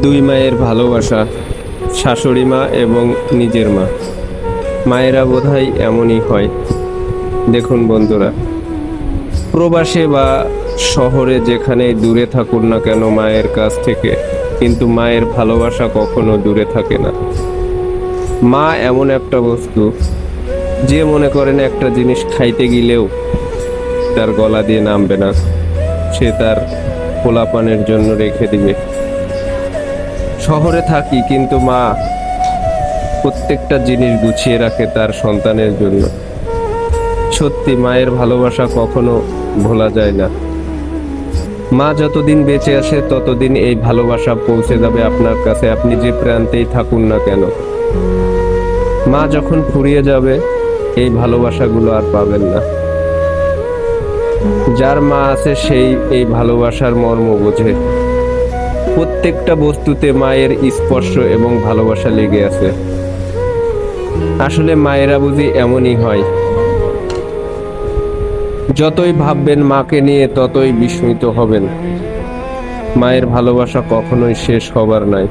দুই মায়ের ভালোবাসা, শাশুড়ি মা এবং নিজের মা। মায়েরা বোধহয় এমনই হয়। দেখুন বন্ধুরা, প্রবাসে বা শহরে যেখানে দূরে থাকুন না কেন মায়ের কাছ থেকে, কিন্তু মায়ের ভালোবাসা কখনো দূরে থাকে না। মা এমন একটা বস্তু, যে মনে করেন একটা জিনিস খাইতে গেলেও তার গলা দিয়ে নামবে না, সে তার পোলাপানের জন্য রেখে দিবে। শহরে থাকি কিন্তু মা প্রত্যেকটা জিনিস গুছিয়ে রাখে তার সন্তানের জন্য। সত্যি মায়ের ভালোবাসা কখনো ভোলা যায় না। মা যতদিন বেঁচে আছে ততদিন এই ভালোবাসা পৌঁছে যাবে আপনার কাছে, আপনি যে প্রান্তেই থাকুন না কেন। মা যখন ফুরিয়ে যাবে, এই ভালোবাসাগুলো আর পাবেন না। যার মা আছে সেই এই ভালোবাসার মর্ম বোঝে। প্রত্যেকটা বস্তুতে মায়ের স্পর্শ এবং ভালোবাসা লেগে আছে। আসলে মায়েরা বুঝি এমনই হয়। যতই ভাববেন মাকে নিয়ে ততই বিস্মিত হবেন। মায়ের ভালোবাসা কখনোই শেষ হবার নয়।